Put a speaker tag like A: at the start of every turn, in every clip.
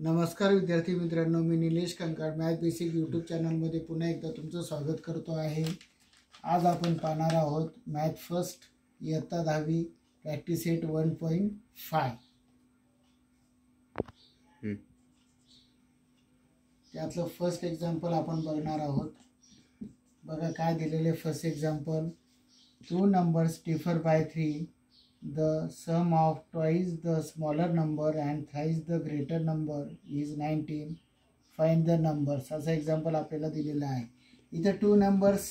A: नमस्कार विद्यार्थी मित्रांनो, मी Nilesh Kankal math basic YouTube चॅनलमध्ये पुन्हा एकदा तुमचं स्वागत करतो आहे। आज आपण पाहणार आहोत मॅथ फर्स्ट इयत्ता 10वी प्रॅक्टिस सेट 1.5 त्यातलं फर्स्ट एक्झाम्पल आपण बघणार आहोत। बघा काय दिलेले first example, 2 numbers differ by 3. The sum of twice the smaller number and thrice the greater number is 19. Find the numbers. असं एक्झाम्पल आपल्याला दिलेलं आहे। इथे 2 numbers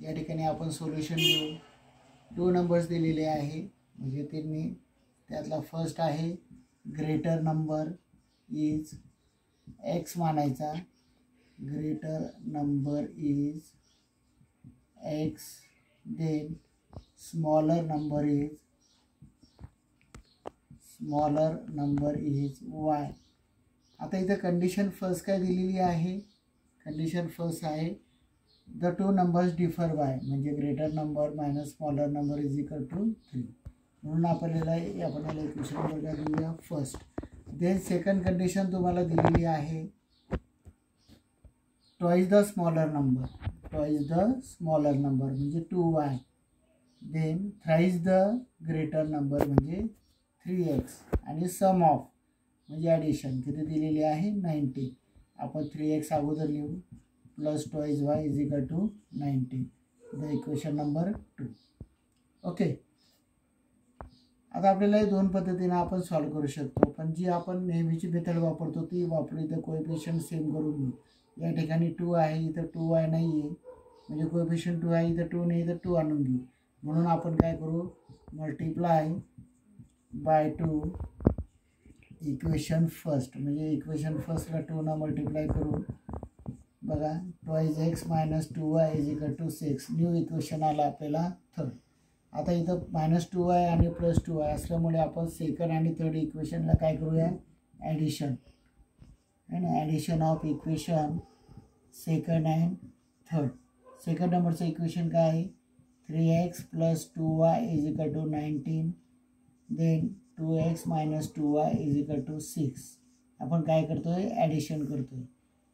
A: या ठिकाणी आपण सोल्युशन घेऊ। 2 numbers दिलेले आहे, म्हणजे त्यांनी त्यातला फर्स्ट आहे ग्रेटर नंबर इज x मानायचा, greater number is x, then smaller number is y। आता इथे कंडिशन फर्स्ट काय दिलेली आहे, कंडिशन फर्स्ट आहे द 2 numbers differ by, म्हणजे greater number minus smaller number is equal to 3, म्हणून आपल्याला इक्वेशन नंबर देऊया फर्स्ट। देन सेकंड कंडिशन तुम्हाला दिलेली आहे ट्वाइस द स्मॉलर नंबर, म्हणजे 2y, then thrice the greater number म्हणजे 3x, आणि सम ऑफ म्हणजे ॲडिशन किती दिलेली आहे 19। आपण 3x अगोदर लिहू plus twice y is equal to 19, the equation number 2। Okay, आता आपल्याला हे दोन पद्धतीने आपण सॉल्व करू शकतो, पण जी आपण नेहमीची मेथड वापरतो ती वापरू। इथं कोएफिशियंट सेम करून घेऊ। या ठिकाणी 2 आहे, इथं 2y नाही आहे, म्हणजे कोएफिशियंट 2 आहे, इथं 2 नाही, इथं 2 आणून घेऊ। म्हणून आपण काय करू, मल्टिप्लाय बाय 2 इक्वेशन फर्स्ट, म्हणजे इक्वेशन फर्स्टला 2 ना मल्टिप्लाय करू। बघा twice x minus 2y is equal to 6, new equation आला आपल्याला थर्ड। आता इथं मायनस 2y आणि प्लस 2y असल्यामुळे आपण सेकंड आणि थर्ड इक्वेशनला काय करूया, ॲडिशन, है ना, addition of equation second and third. Second नंबरचं इक्वेशन काय आहे 3x plus 2y is equal to 19, then 2x minus 2y is equal to 6। आपण काय करतोय, ॲडिशन करतोय।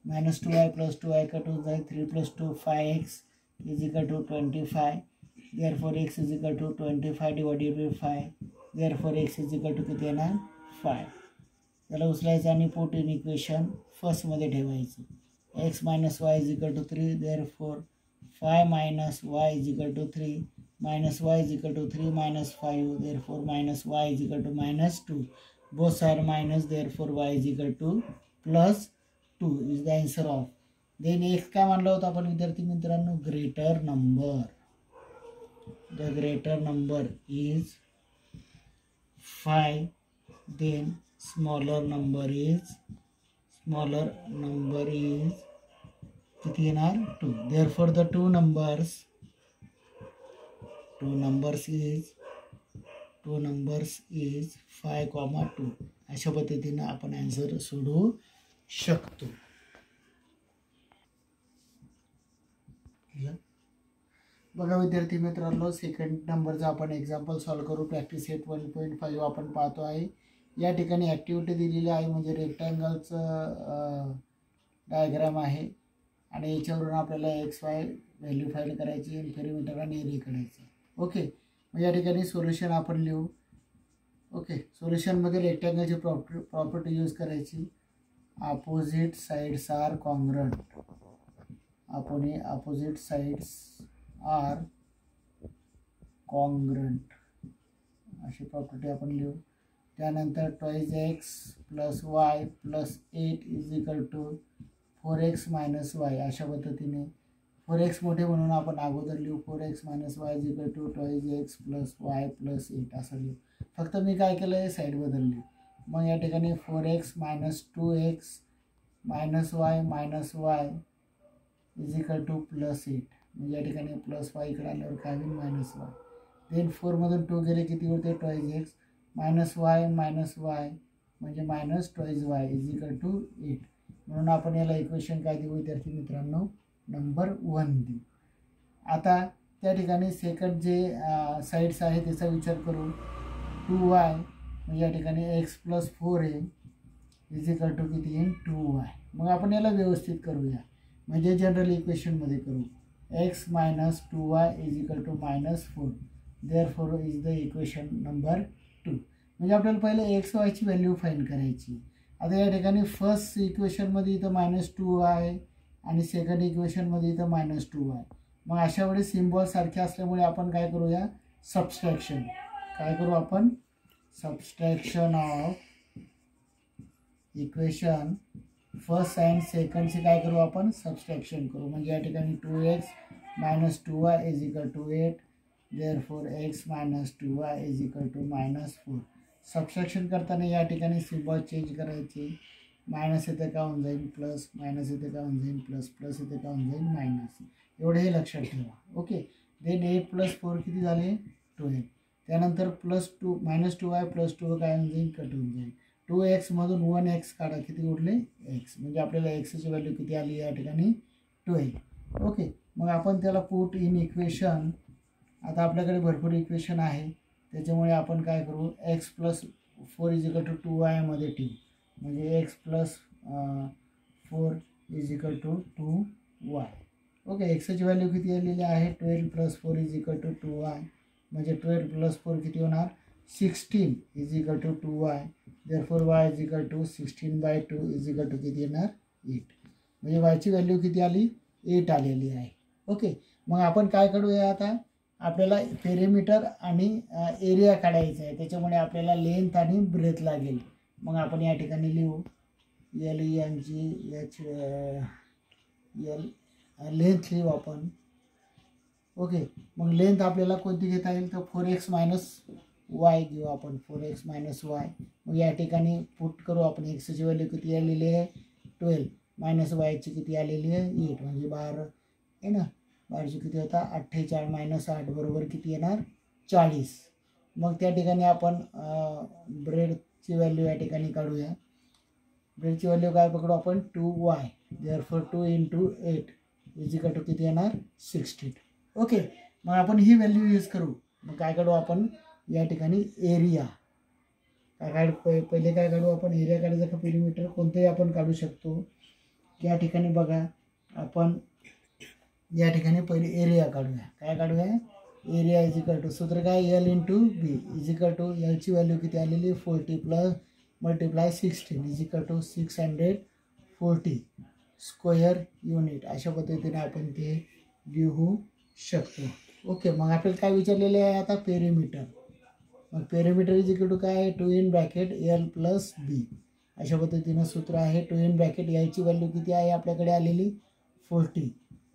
A: Minus 2y plus 2y cut होऊन जाईल, 3 plus 2 5x is equal to 25, therefore x is equal to 25 divided by 5, therefore x is equal to किती येणार 5। त्याला उचलायचं आणि पुट इन इक्वेशन फर्स्टमध्ये ठेवायचं। x minus y is equal to 3, therefore 5 minus y is equal to 3, minus y is equal to 3 minus 5, therefore minus y is equal to minus 2, both are minus, therefore y is equal to plus 2 is the answer of। then x काय मानलं होतं आपण विद्यार्थी मित्रांनो, greater number, the greater number is 5, then smaller number is किती येणार 2, therefore the two numbers is 5, 2। अशा पद्धतीने आपण आन्सर सोडवू शकतो। बघा विद्यार्थी मित्रांनो, सेकंड नंबरचा आपण एक्झाम्पल सॉल्व करू। प्रॅक्टिस सेट 1.5 आपण पाहतो आहे। या ठिकाणी ॲक्टिव्हिटी दिलेली आहे, म्हणजे रेक्टँगलचं डायग्राम आहे, आणि याच्यावरून आपल्याला XY व्हॅल्यू फाइंड करायची, पेरिमीटर आणि एरिया काढायचं। ओके, मग या ठिकाणी सोल्युशन आपण लिहू। ओके, सोल्युशनमध्ये रेक्टँगलची प्रॉपर्टी यूज करायची, opposite sides are congruent, opposite sides are congruent अशी प्रॉपर्टी आपण लिहू। त्यानंतर twice x plus y plus 8 is equal to 4x minus y, अशा पद्धतीने 4x मोठे म्हणून आपण अगोदर लिहू, 4x minus y is equal to twice x plus y plus 8 असं लिहू। फक्त मी काय केलं आहे, साईड बदलली। मग या ठिकाणी 4x minus 2x minus y is equal two plus 8, म्हणजे या ठिकाणी प्लस y इकडे आल्यावर काय होईल मायनस y, देन 4मधून 2 गेले किती होते ट्वाइस x मायनस y म्हणजे minus twice y is equal to 8, म्हणून आपण याला इक्वेशन काय देऊ विद्यार्थी मित्रांनो, नंबर 1 देऊ। आता त्या ठिकाणी सेकंड जे साइड्स आहे त्याचा विचार करू, 2y म्हणजे या ठिकाणी x प्लस 4 आहे, इज इक्वल टू किती येईल 2y. मग आपण याला व्यवस्थित करूया, म्हणजे जनरल इक्वेशनमध्ये करू. x minus 2y is equal to -4. Therefore is the equation number 2. म्हणजे आपल्याला पहिले एक्स वायची व्हॅल्यू फाइंड करायची. आता या ठिकाणी फर्स्ट इक्वेशनमध्ये इथं -2 आहे आणि सेकंड इक्वेशनमध्ये इथं -2 आहे. मग अशा वेळेस सिम्बॉल सारखे असल्यामुळे आपण काय करूया, सबस्ट्रॅक्शन. काय करू आपण, subtraction of equation first and सेकंडचे काय करू आपण, सबस्ट्रॅक्शन करू. म्हणजे या ठिकाणी 2x - 2y is equal to 8. Therefore x - 2y is equal to -4. Subtraction करताना या ठिकाणी सिम्बॉल चेंज करायचे. मायनस येथे का होऊन जाईल प्लस, मायनस येथे का होऊन जाईल प्लस, प्लस येथे का होऊन जाईल मायनस. एवढे हे लक्षात ठेवा. ओके. देन 8 + 4 किती झाले 12. त्यानंतर +2 -2y + 2 काय होऊन जाईल, कट होऊन जाईल. 2x मधून 1x काढा, किती उरले x. म्हणजे आपल्याला एक्सची व्हॅल्यू किती आली या ठिकाणी 12. ओके. मग आपण त्याला पुट इन इक्वेशन. आता आपल्याकडे भरपूर इक्वेशन आहे, त्याच्यामुळे आपण काय करू, x + 4 is equal to 2y मध्ये ठेवू. म्हणजे x + 4 is equal to 2y. Okay. एक्सची व्हॅल्यू किती आलेली आहे 12 + 4 इज इक्वल टू 2y. म्हणजे 12 + 4 किती होणार 16 is equal to 2y. Therefore y is equal to 16/2 is equal to किती येणार 8. म्हणजे yची व्हॅल्यू किती आली 8 आलेली आहे. ओके. मग आपण काय करूया, आता आपल्याला पेरिमीटर आणि एरिया काढायचा आहे, त्याच्यामुळे आपल्याला लेंथ आणि ब्रेथ लागेल. मग आपण या ठिकाणी लिहू LENGH लेंथ लिहू आपण. ओके. मग लेंथ आपल्याला कोणती घेता येईल, तर 4x - y घेऊ आपण. 4x - y. मग या ठिकाणी पुट करू आपण. एक्सची व्हॅल्यू किती आलेली आहे 12, मायनस वायची किती आलेली आहे 8. म्हणजे 12 आहे ना. 12ची किती होता 48 - 8 बरोबर किती येणार 40. मग त्या ठिकाणी आपण ब्रेडची व्हॅल्यू या ठिकाणी काढूया. ब्रेडची व्हॅल्यू काय पकडू आपण 2y. Therefore 2 × 8 is equal to किती येणार 16. ओके. मग आपण ही व्हॅल्यू यूज करू. मग काय काढू आपण या ठिकाणी एरिया. काय पहिले काय काढू आपण, एरिया काढायचं का पेरिमीटर, कोणतेही आपण काढू शकतो. या ठिकाणी बघा आपण या ठिकाणी पहिले एरिया काढूया. काय काढूया, एरिया इज इक्वल टू, सूत्र काय L × B is equal to, Lची व्हॅल्यू किती आलेली 40 + 16 is equal to 640 square unit. अशा पद्धतीने आपण ते लिहू शकतो. ओके. मग आपल्याला काय विचारलेले आहे आता पेरिमीटर. मग पेरिमीटर इज इक्वल टू काय आहे 2 इन ब्रॅकेट L + B. अशा पद्धतीनं सूत्र आहे. 2 इन ब्रॅकेट Lची व्हॅल्यू किती आहे आपल्याकडे आलेली 40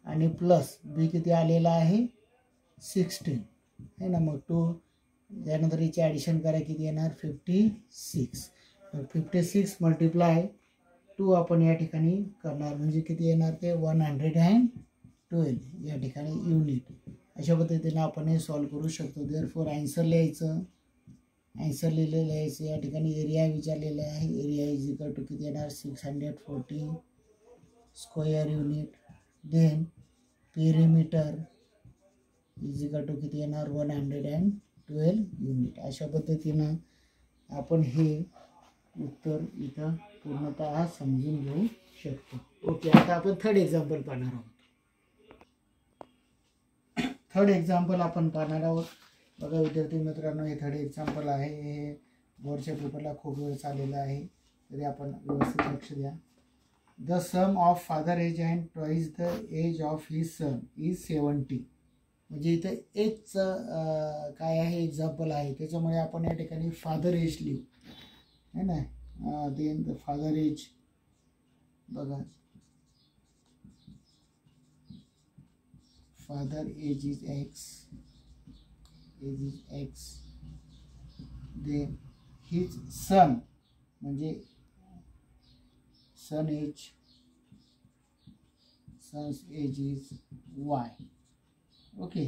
A: आणि प्लस B किती आलेला आहे 16 आहे ना. मग 2 त्यानंतर याची ॲडिशन करा, किती येणार 56. 56 × 2 आपण या ठिकाणी करणार, म्हणजे किती येणार ते 112 या ठिकाणी युनिट. अशा पद्धतीने आपण हे सॉल्व करू शकतो. देअरफॉर आन्सर लिहायचं. आन्सर लिहिलेलं आहे. या ठिकाणी एरिया विचारलेला आहे. एरिया इज इक्वल टू किती येणार 640 square unit. Then perimeter is equal to किती येणार 112 युनिट. अशा पद्धतीनं आपण हे उत्तर इथं पूर्णतः समजून घेऊ शकतो. ओके. आता आपण थर्ड एक्झाम्पल पाहणार आहोत. थर्ड एक्झाम्पल आपण पाहणार आहोत. बघा विद्यार्थी मित्रांनो, हे थर्ड एक्झाम्पल आहे. हे बोर्डच्या पेपरला खूप वेळ आलेलं आहे, तरी आपण व्यवस्थित लक्ष द्या. The sum of father age and twice the age of his son is 70. म्हणजे इथं एजचं काय आहे एक्झाम्पल आहे, त्याच्यामुळे आपण या ठिकाणी फादर एज लिहू है ना. देन द फादर एज बघा, father age is x, age is x. Then his son म्हणजे son age, son's age is y. Okay.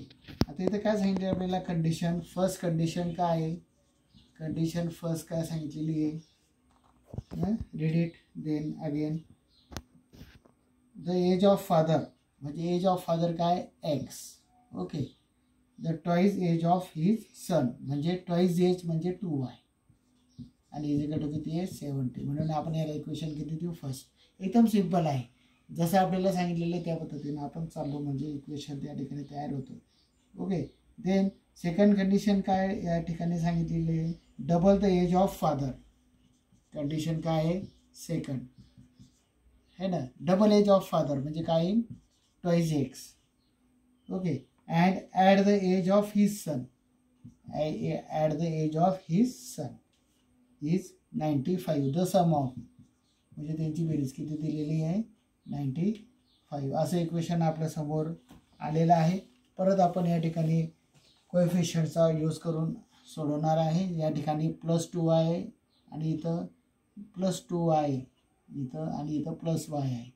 A: आता इथं काय सांगितलं आपल्याला कंडिशन. फर्स्ट कंडिशन काय आहे, कंडिशन फर्स्ट काय सांगितलेली आहे, read it. Then again the age of father, म्हणजे एज ऑफ फादर काय x. Okay. The twice age of his son म्हणजे ट्वाइस एज म्हणजे 2y. आणि इजिकल टू किती आहे 70. म्हणून आपण याला इक्वेशन किती देऊ फर्स्ट. एकदम सिम्पल आहे. जसं आपल्याला सांगितलेलं त्या पद्धतीनं आपण चाललो म्हणजे इक्वेशन त्या ठिकाणी तयार होतं. ओके. देन सेकंड कंडिशन काय या ठिकाणी सांगितलेली आहे, double the age of father. Condition काय आहे सेकंड है ना, डबल एज ऑफ फादर म्हणजे काय twice x. Okay. And at the age of his son, at the age of his son is 95. The sum of म्हणजे त्यांची बेरीज किती दिलेली आहे 95. असं इक्वेशन आपल्यासमोर आलेलं आहे. परत आपण या ठिकाणी कोएफिशियंटचा यूज करून सोडवणार आहे. या ठिकाणी +2y आहे आणि इथं +2y इथं आणि इथं +y आहे.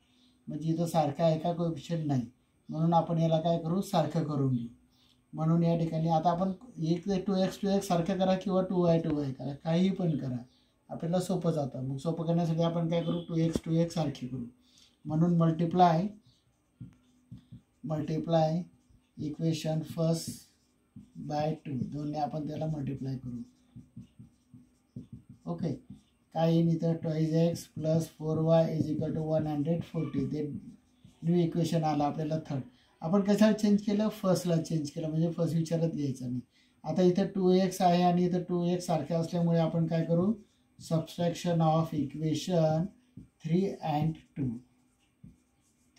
A: म्हणजे इथं सारखं आहे का कोएफिशियंट नाही. म्हणून आपण याला काय करू सारखं करून घेऊ. म्हणून या ठिकाणी आता आपण 2x सारखं करा किंवा 2y करा, काहीही पण करा, आपल्याला सोपं जातं. मग सोपं करण्यासाठी आपण काय करू 2x सारखी करू. म्हणून मल्टिप्लाय इक्वेशन फर्स्ट बाय 2 दोन्ही आपण त्याला मल्टिप्लाय करू. ओके. काय येईल इथं 2x + 4y = 140. ते न्यू इक्वेशन आलं आपल्याला थर्ड. आपण कशाला चेंज केलं फर्स्टला चेंज केलं म्हणजे फर्स्ट विचारत घ्यायचं नाही. आता इथं 2x आहे आणि इथं 2x सारखे असल्यामुळे आपण काय करू सबस्ट्रॅक्शन ऑफ इक्वेशन 3 and 2.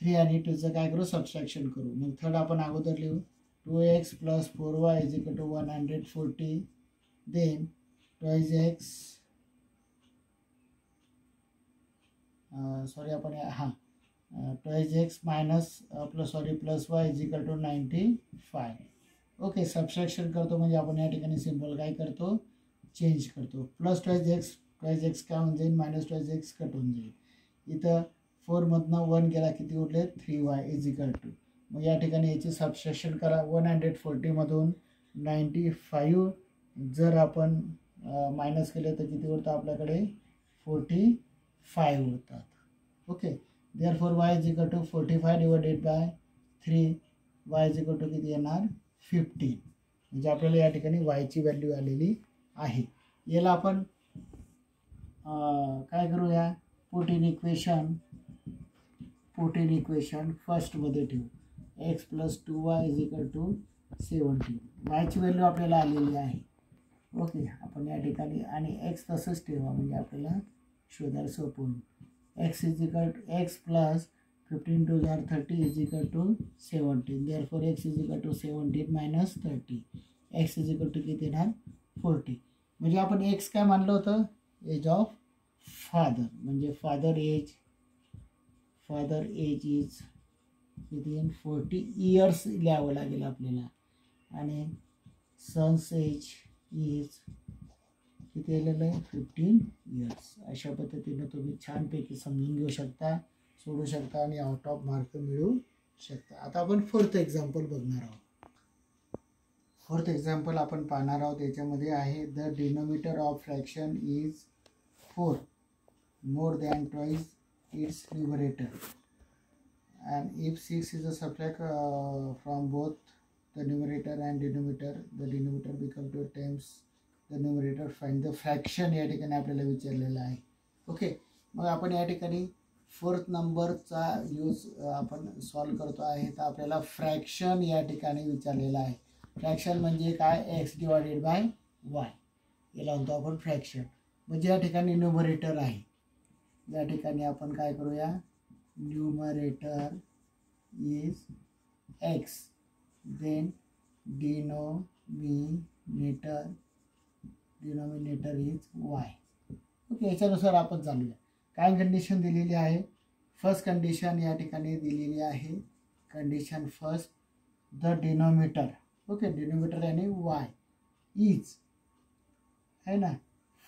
A: 3 आणि 2चं काय करू सबस्ट्रॅक्शन करू. मग थर्ड आपण अगोदर लिहू 2x + 4y = 140. देन 2x आपण 2x +y = 95. ओके. सबस्ट्रॅक्शन करतो म्हणजे आपण या ठिकाणी सिम्पल काय करतो चेंज करतो. +2x काय होऊन जाईल -2x कट होऊन जाईल. इथं 4मधनं 1 गेला किती उरले 3y = मग या ठिकाणी याची सबस्ट्रॅक्शन करा. 140मधून 95 जर आपण मायनस केले तर किती उरतं आपल्याकडे 45 होतात. ओके. Therefore y = 45 / 3. y = किती येणार 15. म्हणजे आपल्याला या ठिकाणी y ची व्हॅल्यू आलेली आहे. याला आपण काय करूया पुट इन इक्वेशन फर्स्टमध्ये ठेवू. x + 2y = 70. y ची व्हॅल्यू आपल्याला आलेली आहे. ओके. आपण या ठिकाणी आणि x तसंच ठेवा म्हणजे आपल्याला शोधायला सोपं होईल. x + 15 2 30 = 17. Therefore x = 17 - 30. x = किती येणार 40. म्हणजे आपण x काय मानलं होतं एज ऑफ फादर म्हणजे फादर एज इज किती 40 इयर्स लिहावं लागेल आपल्याला. आणि सन्स एज इज किती आलेलं आहे 15 इयर्स. अशा पद्धतीनं तुम्ही छानपैकी समजून घेऊ शकता, सोडू शकता आणि आउट ऑफ मार्क मिळवू शकता. आता आपण फोर्थ एक्झाम्पल बघणार आहोत. फोर्थ एक्झाम्पल आपण पाहणार आहोत. याच्यामध्ये आहे the denominator of fraction is 4 more than twice its numerator and if 6 is a subtract from both the numerator and denominator, the denominator become 2 times the numerator. Find the fraction या ठिकाणी आपल्याला विचारलेला आहे. ओके. मग आपण या ठिकाणी fourth नंबरचा यूज आपण सॉल्व करतो आहे. तर आपल्याला फ्रॅक्शन या ठिकाणी विचारलेला आहे. फ्रॅक्शन म्हणजे काय x / y याला म्हणतो आपण फ्रॅक्शन. म्हणजे या ठिकाणी न्यूमरेटर आहे. या ठिकाणी आपण काय करूया numerator is x, then denominator is y. Okay. याच्यानुसार आपण चालूया. काय कंडिशन दिलेली आहे. फर्स्ट कंडिशन या ठिकाणी दिलेली आहे. Condition first the denominator. Okay. Denominator आणि y इज है ना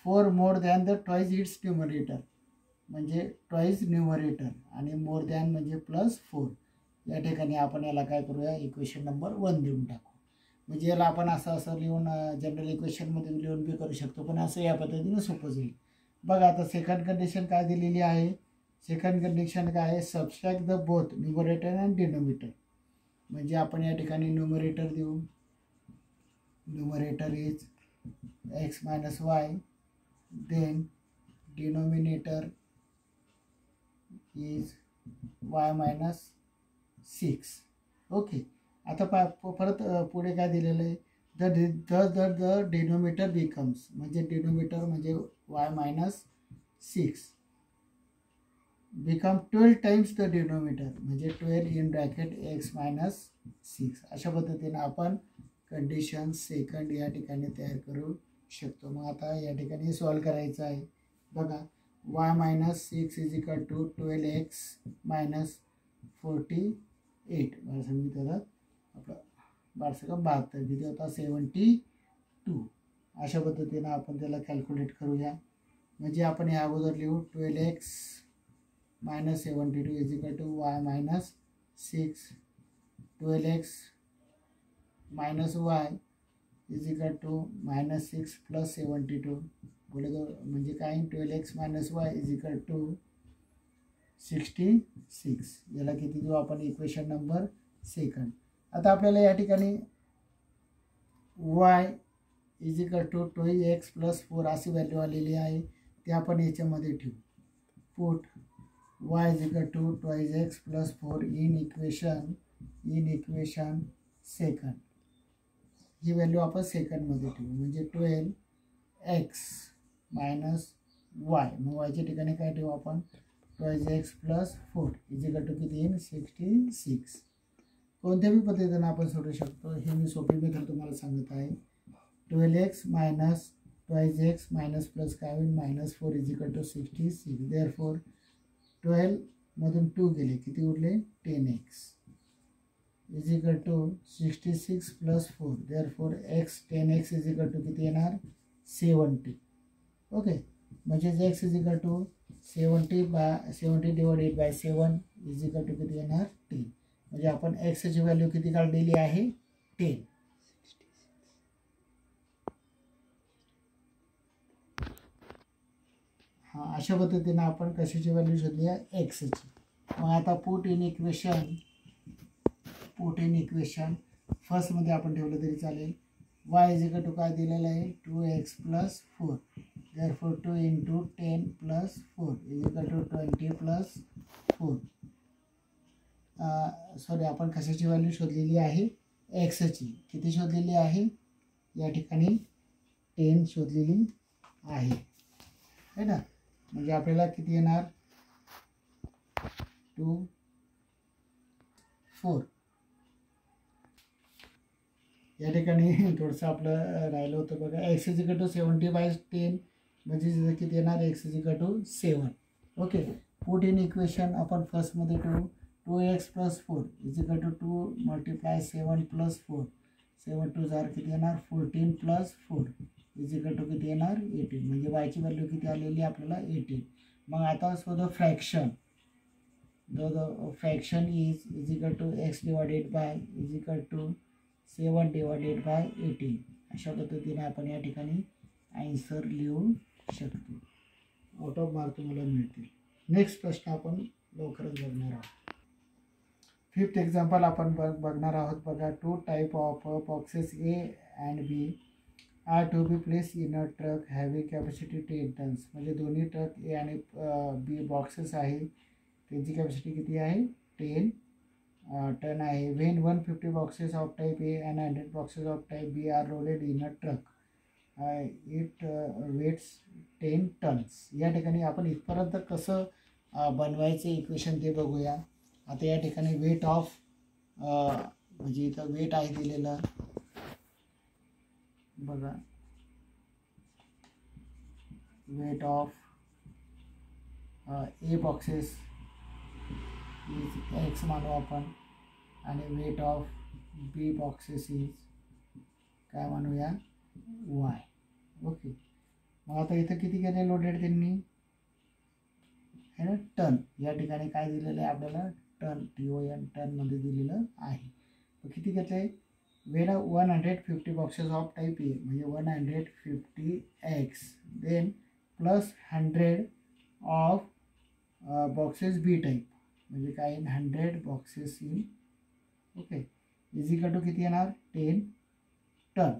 A: 4 more than the twice its numerator म्हणजे ट्वाइस न्यूमरेटर आणि मोर दॅन म्हणजे +4. या ठिकाणी आपण याला काय करूया इक्वेशन नंबर 1 देऊन टाकू. म्हणजे याला आपण असं लिहून जनरल इक्वेशनमध्ये लिहून बी करू शकतो, पण असं या पद्धतीने सोपं जाईल. बघा आता सेकंड कंडिशन काय दिलेली आहे. सेकंड कंडिशन काय आहे subtract the both numerator and denominator. म्हणजे आपण या ठिकाणी न्यूमरेटर देऊ. Numerator is x - y than denominator is y minus 6. Okay, आता परत पुढे काय दिलेलं आहे, द डिनोमिनेटर बिकम्स, म्हणजे डिनोमिनेटर म्हणजे y minus 6 become 12 times the denominator, म्हणजे 12 इन ब्रॅकेट x मायनस 6. अशा पद्धतीने आपण कंडिशन सेकंड या ठिकाणी तयार करू शकतो. मग आता या ठिकाणी सॉल्व करायचं आहे. बघा, y minus 6 is equal to 12x minus 48, मला सांगितलं आपलं 72 किती होता 72. अशा पद्धतीनं आपण त्याला कॅल्क्युलेट करूया. म्हणजे आपण या अगोदर लिहू 12x minus 72 is equal to y minus 6, 12x minus y is equal to minus 6 plus 72. पुढे म्हणजे काय, 12x minus y is equal to 66. याला किती देऊ आपण, इक्वेशन नंबर सेकंड. आता आपल्याला या ठिकाणी y is equal to 2x plus 4 अशी व्हॅल्यू आलेली आहे, ते आपण याच्यामध्ये ठेवू. Put y is equal to 2x plus 4 in equation second. ही व्हॅल्यू आपण सेकंडमध्ये ठेवू, म्हणजे 12x मायनस y. मग वायच्या ठिकाणी काय ठेवू आपण, 2x plus 4 is equal to किती येईल 66. कोणत्याही पद्धतीनं आपण सोडू शकतो. हे मी सोपी मेथड तुम्हाला सांगत आहे. 12x minus 2x minus plus काय होईल minus 4 is equal to 66. Therefore 12 मधून 2 गेले, किती उरले 10x is equal to 66 plus 4. Therefore 10x is equal to किती येणार 70. ओके, म्हणजेच x is equal to 70 divided by 7 is equal to किती येणार 10. म्हणजे आपण x ची व्हॅल्यू किती काढलेली आहे 10. हां, अशा पद्धतीने आपण कशाची व्हॅल्यू शोधली आहे x ची. मग आता पुट इन इक्वेशन फर्स्टमध्ये आपण ठेवलं तरी चालेल. y इज इक्वल टू काय दिलेलं आहे 2x plus 4. Therefore 2 into 10 plus 4 is equal to 20 plus 4. Sorry, आपण कशाची व्हॅल्यू शोधलेली आहे x ची. किती शोधलेली आहे या ठिकाणी 10 शोधलेली आहे ना. म्हणजे आपल्याला किती येणार 2 4. या ठिकाणी थोडंसं आपलं राहिलं होतं बघा. x इज इक्वल टू 70/10 म्हणजे किती येणार x is equal to 7. Okay, put in equation आपण फर्स्टमध्ये ठेवू. 2x plus 4 is equal to 2 multiply 7 plus 4. 7 2 जार किती येणार 14 प्लस 4 इज इक्वल टू किती येणार 18. म्हणजे वायची व्हॅल्यू किती आलेली आपल्याला 18. मग आता the fraction fraction is equal to x divided by is equal to 7 divided by 18. अशा पद्धतीने आपण या ठिकाणी आन्सर लिहू शकतो. आउट ऑफ मार्क तुम्हाला मिळतील. नेक्स्ट प्रश्न आपण लवकरच बघणार आहोत. 5th एक्झाम्पल आपण बघणार आहोत. बघा, 2 type of boxes A and B are to be placed in a truck having capacity 10 tons. म्हणजे दोन्ही ट्रक A आणि B बॉक्सेस आहे, त्यांची कॅपॅसिटी किती आहे 10 टन आहे. When 150 boxes of type A and 100 boxes of type B are loaded in a truck it weights 10 tons. या ठिकाणी आपण इथपर्यंत कसं बनवायचं इक्वेशन ते बघूया. आता या ठिकाणी वेट ऑफ म्हणजे इथं वेट आहे दिलेलं बघा. Weight of A boxes is x मानू आपण आणि weight of B boxes is काय मानूया y. ओके, मग आता इथं किती केले लोडेड त्यांनी आहे ना टन. या ठिकाणी काय दिलेलं आहे आपल्याला टन TON टनमध्ये दिलेलं आहे. तर किती घेतले when 150 boxes of type A म्हणजे 150x then plus 100 of boxes B type म्हणजे काय 100 boxes in. Okay, is equal to किती येणार 10 टन.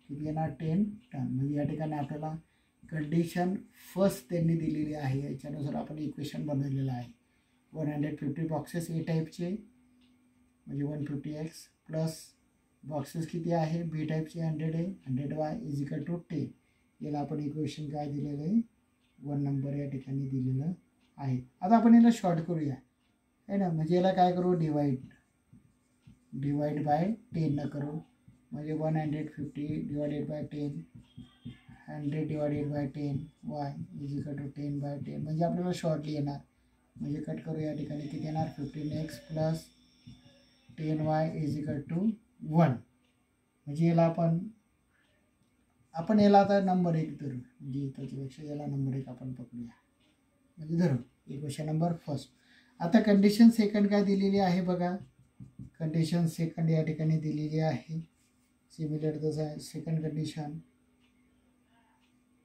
A: किती येणार 10 टन. म्हणजे या ठिकाणी आपल्याला कंडिशन फर्स्ट त्यांनी दिलेली आहे, याच्यानुसार आपण इक्वेशन बनवलेलं आहे. 150 बॉक्सेस ए टाईपचे म्हणजे 150x प्लस बॉक्सेस किती आहे बी टाईपचे 100 आहे, 100y इज इक्वल टू 10. याला आपण इक्वेशन काय दिलेलं आहे 1 नंबर या ठिकाणी दिलेलं आहे. आता आपण याला शॉर्ट करूया है ना, म्हणजे याला काय करू डिवाइड बाय 10 न करू, म्हणजे 150 divided by 10, 100 divided by 10 y is equal to 10 by 10. म्हणजे आपल्याला शॉर्टली येणार, म्हणजे कट करू या ठिकाणी किती येणार 15x plus 10y is equal to 1. म्हणजे याला आपण याला आता नंबर 1 धरू, म्हणजे त्याच्यापेक्षा याला नंबर 1 आपण पकडूया, म्हणजे धरू इक्वेशन नंबर फर्स्ट. आता कंडिशन सेकंड काय दिलेली आहे बघा, कंडिशन सेकंड या ठिकाणी दिलेली आहे सिमिलर तसं second condition.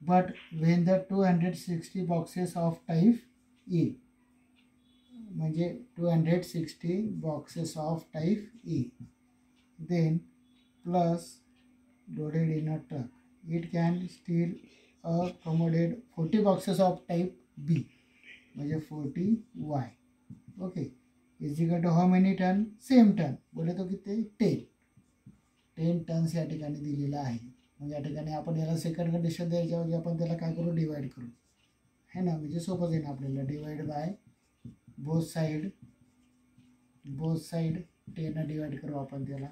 A: But when the 260 boxes of type ए, म्हणजे 260 boxes of type A then plus loaded in a truck, it can still accommodate 40 boxes of type B, म्हणजे 40y. Okay is equal to how many ton, same ton बोले तो किती 10 tons या ठिकाणी दिलेला आहे. म्हणजे या ठिकाणी आपण याला सेकंड कंडिशन द्यायच्याऐवजी आपण त्याला काय करू डिवाइड करू है ना, म्हणजे सोपं जाईल आपल्याला. Divide by both side 10 divide करू आपण त्याला.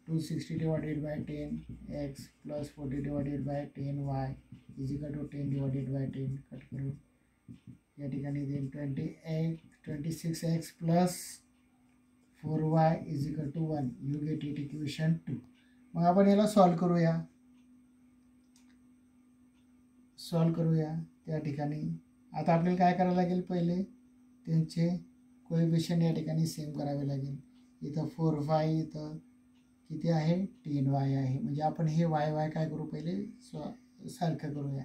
A: 260 divided by 10x plus 40 divided by 10y is equal to 10 divided by 10 cut करू या ठिकाणी. Then 26x plus 4y is equal to 1. You get it equation 2. मग आपण याला सॉल्व करूया त्या ठिकाणी. आता आपल्याला काय करावं लागेल, पहिले त्यांचे कोएफिशिएंट या ठिकाणी सेम करावे लागेल. इथं 4y इथं किती आहे 10y आहे, म्हणजे आपण हे y काय करू पहिले सारखं करूया.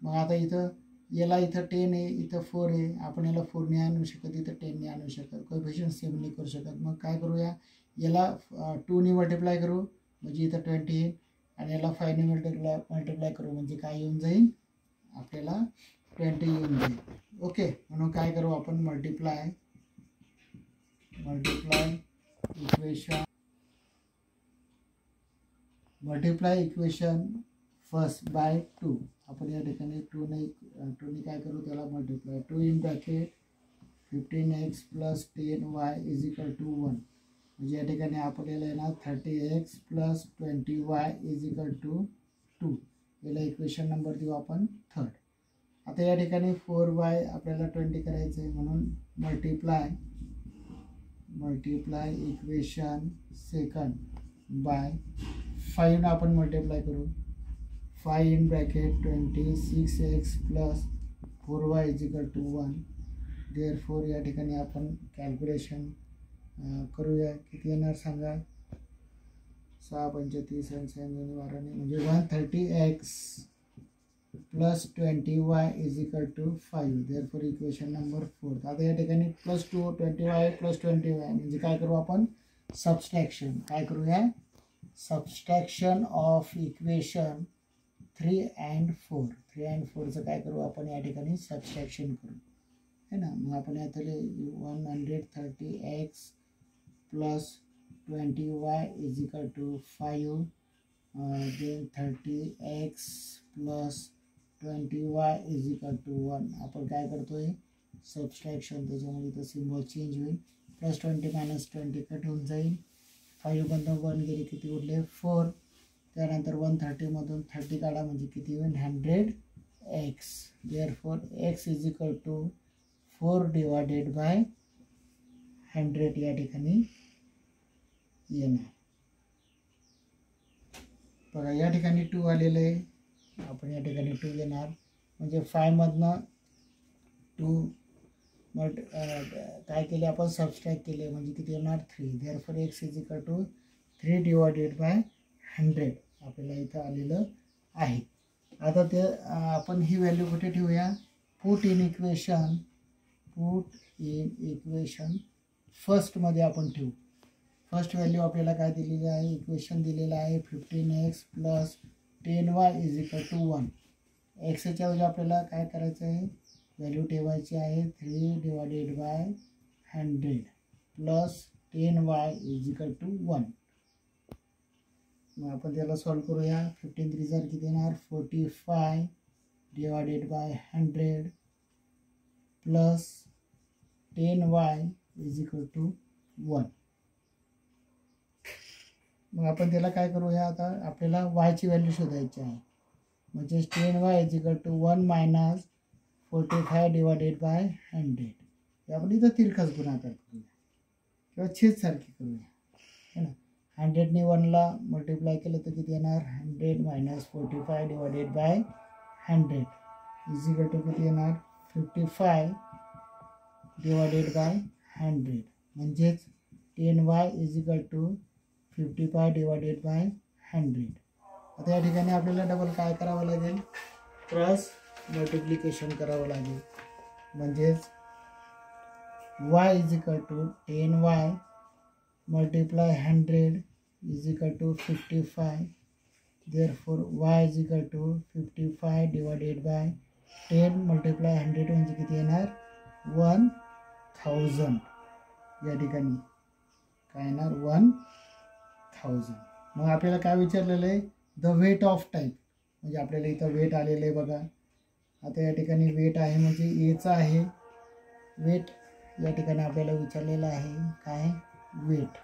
A: मग आता इथं याला इथं 10 आहे, इथं 4 आहे, आपण याला 4 ने आणू शकत, इथं 10 ने आणू शकत, कोएफिशिएंट सेम नाही करू शकत. मग काय करूया याला 2 ने मल्टिप्लाय करू म्हणजे इथं 20 येईल, आणि याला 5 ने मल्टिप्लाय करू म्हणजे काय येऊन जाईल आपल्याला 20 येऊन जाईल. ओके म्हणून काय करू आपण मल्टिप्लाय इक्वेशन फर्स्ट बाय 2. आपण या ठिकाणी 2 ने काय करू त्याला multiply. 2 in bracket 15x plus 10y is equal to 1. म्हणजे या ठिकाणी आपल्याला येणार 30x plus 20y is equal to 2. याला इक्वेशन नंबर देऊ आपण थर्ड. आता या ठिकाणी 4y आपल्याला 20 करायचं आहे, म्हणून मल्टिप्लाय इक्वेशन सेकंड बाय 5 ने आपण मल्टिप्लाय करू. 5 in bracket 26x plus 4y is equal to 1. Therefore या ठिकाणी आपण कॅल्क्युलेशन करूया, किती येणार सांगा. 6 35 आणि 12 म्हणजे 130x plus 20y is equal to 5. Therefore equation number 4. आता या ठिकाणी प्लस 20y प्लस 20y म्हणजे काय करू आपण सबस्ट्रॅक्शन. काय करूया subtraction of equation 3 and 4. 3 and 4चं काय करू आपण या ठिकाणी सबस्ट्रॅक्शन करू है ना. मग आपण यात 130x plus 20y is equal to 5. Then 30x plus 20y is equal to 1. आपण काय करतोय सबस्ट्रॅक्शन, त्याच्यामुळे इथं सिम्बॉल चेंज होईल. प्लस 20 मायनस 20 कट होऊन जाईल. 5 बंद 1 गेले किती उरले 4. त्यानंतर 130 मधून 30 काढा म्हणजे किती होईल 100x. Therefore x is equal to 4 divided by 100 या ठिकाणी येणार. बघा या ठिकाणी 2 आलेलं आहे, आपण या ठिकाणी 2 घेणार म्हणजे 5 मधनं 2 काय केले आपण सबस्ट्रॅक्ट केले म्हणजे किती येणार 3. Therefore x is equal to 3 divided by 100 आपल्याला इथं आलेलं आहे. आता ते आपण ही व्हॅल्यू कुठे ठेवूया, पुट इन इक्वेशन फर्स्टमध्ये आपण ठेवू. फर्स्ट व्हॅल्यू आपल्याला काय दिलेली आहे इक्वेशन दिलेलं आहे 15x plus 10y is equal to 1. एक्सच्या ऐवजी आपल्याला काय करायचं आहे, व्हॅल्यू ठेवायची आहे 3 divided by 100 plus 10y is equal to 1. मग आपण त्याला सॉल्व करूया. 15 3 किती येणार, 45 divided by 100 plus 10y is equal to 1. मग आपण त्याला काय करूया, आता आपल्याला वायची व्हॅल्यू शोधायची आहे. म्हणजे 10y is equal to 1 minus 45 divided by 100. आपण इथं तिरकाच गुणाकार करूया किंवा छेद सारखी करूया, है ना. 100ने 1ला मल्टिप्लाय केलं तर किती येणार, 100 minus 45 divided by 100 is equal to किती येणार, 55 डिवायडेड बाय 100. म्हणजेच 10y is equal to 55 divided by 100. आता या ठिकाणी आपल्याला डबल काय करावं लागेल, क्रॉस मल्टिप्लिकेशन करावं लागेल. म्हणजेच y is equal to 10y multiply 100 is equal to 55. Therefore y is equal to 55 divided by 10 multiply 100 म्हणजे किती येणार, 1000. या ठिकाणी काय येणार, 1000. मग आपल्याला काय विचारलेलं आहे, द वेट ऑफ टाईप. म्हणजे आपल्याला इथं वेट आलेलं आहे बघा. आता या ठिकाणी वेट आहे म्हणजे एचा आहे वेट. या ठिकाणी आपल्याला विचारलेलं आहे काय, वेट.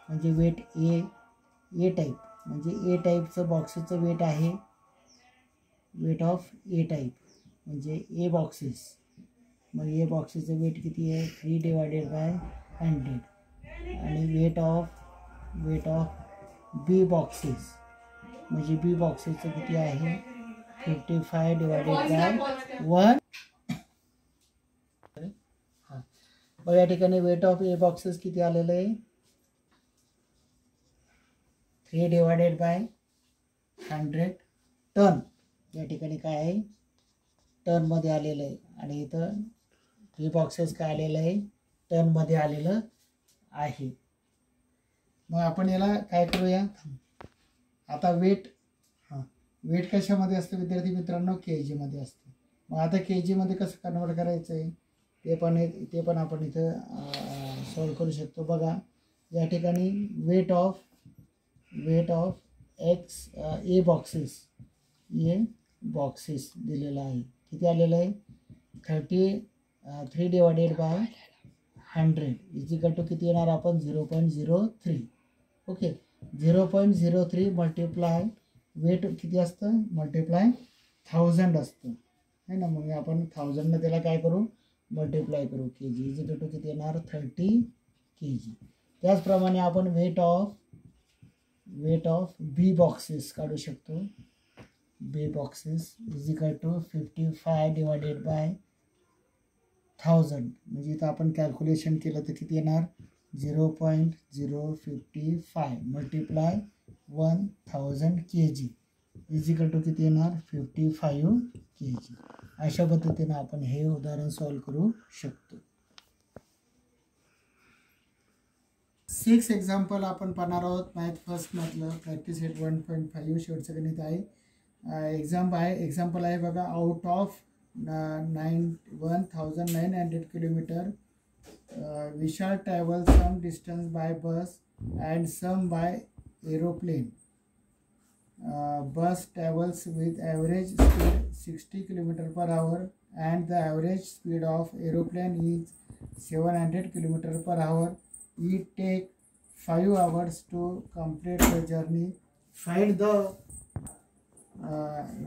A: म्हणजे वेट ए टाईप, म्हणजे ए टाईपचं बॉक्सेसचं वेट आहे, वेट ऑफ ए टाईप म्हणजे ए बॉक्सेस. मग ए बॉक्सेसचं वेट किती आहे, 3 डिवायडेड बाय 100. आणि वेट ऑफ बी बॉक्सेस म्हणजे बी बॉक्सेसचं किती आहे, 55 डिवायडेड बाय 1. हां, मग या ठिकाणी वेट ऑफ ए बॉक्सेस किती आलेलं आहे, 3 डिवायडेड बाय 100 टन. या ठिकाणी काय आहे, टनमध्ये आलेलं आहे. आणि इथं 3 बॉक्सेस काय आलेलं आहे, टनमध्ये आलेलं आहे. मग आपण याला काय करूया, आता वेट वेट कशामध्ये असतं विद्यार्थी मित्रांनो, के जीमध्ये असतं. मग आता के जीमध्ये कसं कन्वर्ट करायचं आहे ते पण आपण इथं सॉल्व करू शकतो. बघा या ठिकाणी weight of x A boxes दिलेलं आहे. किती आलेलं आहे, 3 divided by 100 is equal to किती येणार, आपण 0.03. ओके, 0.03 मल्टिप्लाय वेट किती असतं, मल्टिप्लाय 1000 असतं, है ना. मग आपण 1000 त्याला काय करू, मल्टिप्लाय करू, के जी इज इक्वल टू किती येणार, 30 kg. त्याचप्रमाणे आपण वेट ऑफ बी बॉक्सेस काढू शकतो. B boxes is equal to 55 divided by 1000. म्हणजे इथं आपण कॅल्क्युलेशन केलं तर किती येणार, 0.055 multiply 1000 kg is equal to किती येणार, 55 kg. अशा पद्धतीने आपण हे उदाहरण सॉल्व करू शकतो. 6 एक्झाम्पल आपण पाहणार आहोत. मॅथ फर्स्ट मधलं प्रॅक्टिस सेट 1.5 शेवटचं गणित आहे. एक्झाम्पल आहे बघा. Out of 1900 kilometre Vishal travel some distance by bus and some by aeroplane. Bus travels with average speed 60 km/h and the average speed of aeroplane is 700 km/h. It take 5 hours to complete the journey. Find the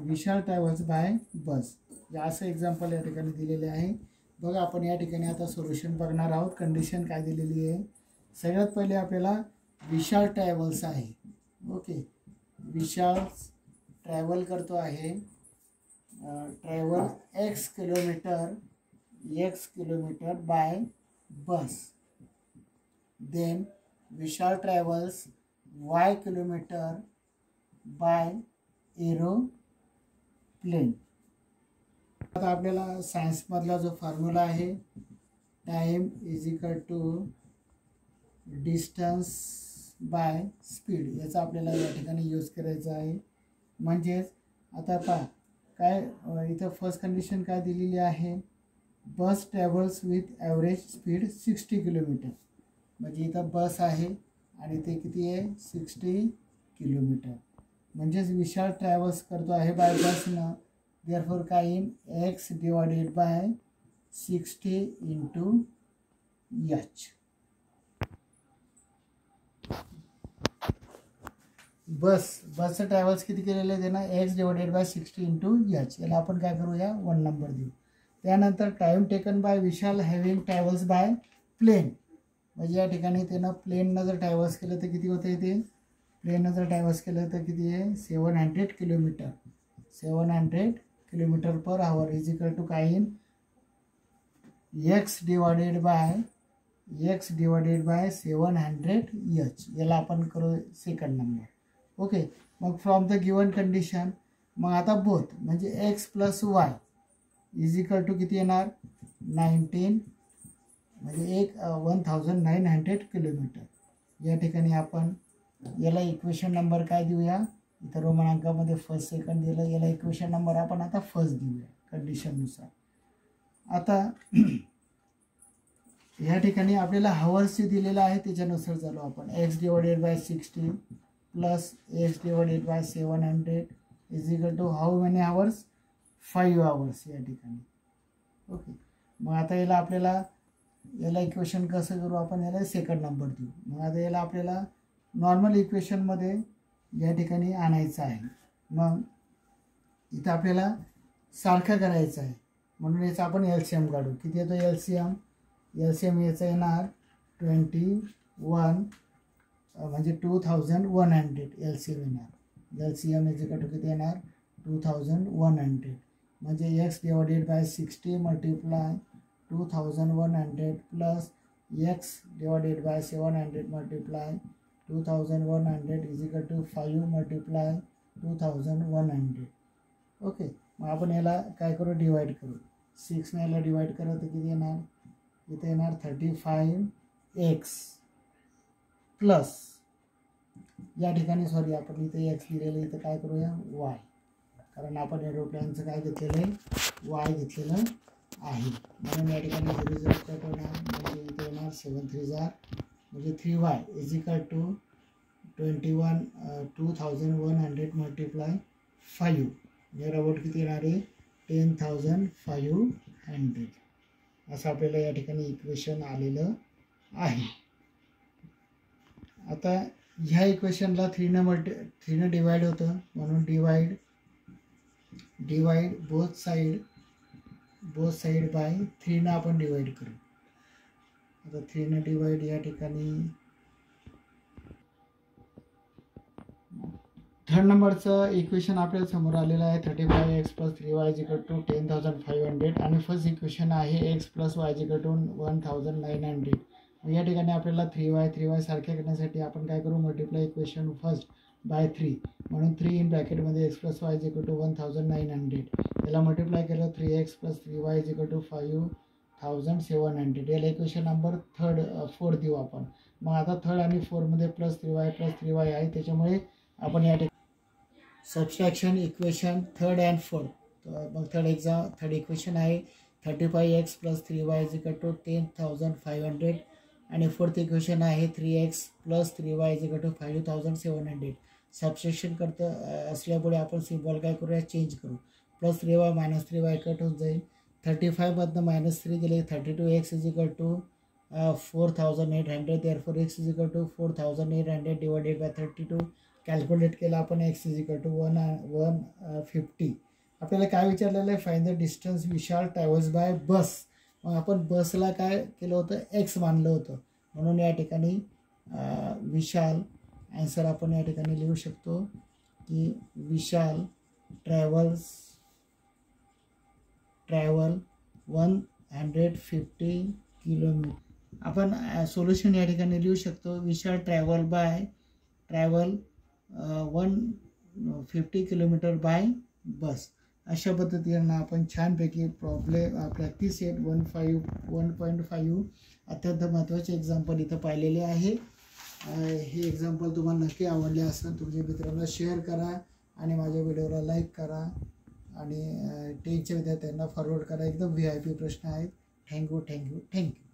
A: Vishal travels by bus. या असं example या ठिकाणी दिलेले आहे. बघा आपण या ठिकाणी आता सोल्युशन बघणार आहोत. कंडिशन काय दिलेली आहे, सगळ्यात पहिले आपल्याला विशाल ट्रॅव्हल्स आहे. ओके, विशाल ट्रॅव्हल करतो आहे, travel x kilometre by bus. Then Vishal travels y kilometre by aeroplane. आता आपल्याला सायन्समधला जो फॉर्म्युला आहे, time is equal to distance by speed, याचा आपल्याला या ठिकाणी यूज करायचा आहे. म्हणजेच आता पहा, काय इथं फर्स्ट कंडिशन काय दिलेली आहे, bus travels with average speed 60 kilometre. म्हणजे इथं बस आहे आणि ते किती आहे 60 किलोमीटर. म्हणजेच विशाल ट्रॅव्हल्स करतो आहे बाय बसनं. देअरफॉर काय in x divided by 60 into H. बसचं ट्रॅव्हल्स किती केलेलं आहे त्यांना, x divided by 60 into H. याला आपण काय करूया 1 नंबर देऊ. त्यानंतर time taken by Vishal having travels by plane. म्हणजे या ठिकाणी त्यानं प्लेननं जर ट्रॅव्हल्स केलं तर किती होतं, ते प्लेननं जर ट्रॅव्हल्स केलं तर किती आहे 700 kilometre. 700 kilometre per hour is equal to काय in x divided by 700 H. याला आपण करू सेकंड नंबर. ओके. मग फ्रॉम द गिवन कंडिशन, मग आता बोथ म्हणजे x plus y is equal to किती येणार 19, म्हणजे 1900 किलोमीटर. या ठिकाणी आपण याला इक्वेशन नंबर काय देऊया, इथं रोमन अंकामध्ये फर्स्ट सेकंड दिलं, याला इक्वेशन नंबर आपण आता फर्स्ट देऊया कंडिशननुसार. आता या ठिकाणी आपल्याला हवर्स जे दिलेलं आहे त्याच्यानुसार चालू आपण. एक्स डिवायडेड बाय 60 प्लस x divided by 700 is equal to how many hours 5 hours या ठिकाणी. ओके. मग आता याला इक्वेशन कसं करू आपण, याला सेकंड नंबर देऊ. मग आता याला आपल्याला नॉर्मल इक्वेशनमध्ये या ठिकाणी आणायचं आहे. मग इथं आपल्याला सारखं करायचं आहे म्हणून याचा आपण LCM काढू. किती येतो LCM याचा येणार 21, म्हणजे 2100 LCM येणार. LCM इज इक्वल टू किती येणार 2100. म्हणजे x divided by 60 multiply 2100 plus x divided by 700 multiply 2100 is equal to 5 multiply 2100. Okay. मग आपण याला काय करू डिवाइड करू. 6ने याला डिवाइड करा तर किती येणार, इथे येणार 35x प्लस या ठिकाणी सॉरी आपण इथे एक्स लिहिलेलं, इथं काय करूया वाय, कारण आपण एरोप्लेनचं काय घेतलेलं आहे वाय घेतलेलं आहे. म्हणून या ठिकाणी 0 0 कट होणार, म्हणजे इथे येणार 7 3 जार म्हणजे 3y is equal to 2100 multiply 5 या अबाउट किती येणार आहे 10,500. असं आपल्याला या ठिकाणी इक्वेशन आलेलं आहे. आता ह्या इक्वेशनला 3ने डिवाइड होतं म्हणून डिवाइड बोथ साइड बाय 3ने आपण डिवाइड करू. आता 3ने डिवाइड या ठिकाणी थर्ड नंबरचं इक्वेशन आपल्याला समोर आलेलं आहे 35x plus 3y is equal to 10,500 आणि फर्स्ट इक्वेशन आहे x plus y is equal to 1900. या ठिकाणी आपल्याला 3y सारख्या करण्यासाठी आपण काय करू मल्टिप्लाय इक्वेशन फर्स्ट बाय 3 म्हणून 3 इन ब्रॅकेटमध्ये x plus y is equal to 1900. याला मल्टिप्लाय केलं 3x plus 3y is equal to 5,700. याला इक्वेशन नंबर 4 देऊ आपण. मग आता थर्ड आणि 4मध्ये प्लस 3y आहे त्याच्यामुळे आपण या ठिकाणी subtraction equation third and fourth. मग थर्ड इक्वेशन आहे 35x plus 3y is equal to 10,500 आणि फोर्थ इक्वेशन आहे 3x plus 3y is equal to 5,700. Subtraction असल्यामुळे आपण सिम्बॉल काय करूया चेंज करू. Plus 3y minus 3y cut होऊन जाईल. 35मधनं -3 गेले 32x is equal to 4,800. Therefore x is equal to 4,800 divided by 32. Calculate केला आपण x इज इक्वल टू 150. आपल्याला काय विचारलेलं आहे find the distance Vishal travels by bus. मग आपण बसला काय केलं होतं x मानलं होतं म्हणून या ठिकाणी विशाल आन्सर आपण या ठिकाणी लिहू शकतो की विशाल ट्रॅव्हल 150 किलोमीटर. आपण सोल्युशन या ठिकाणी लिहू शकतो विशाल ट्रॅव्हल 150 किलोमीटर बाय बस. अशा पद्धतीनं आपण छानपैकी प्रॅक्टिस सेट 1.5 अत्यंत महत्त्वाचे एक्झाम्पल इथं पाहिलेले आहे. हे एक्झाम्पल तुम्हाला नक्की आवडले असेल तुमच्या मित्रांना शेअर करा आणि माझ्या व्हिडिओला लाईक करा. आणि टेनच्या विद्यार्थ्यांना फॉरवर्ड करा. एकदम VIP प्रश्न आहेत. थँक्यू.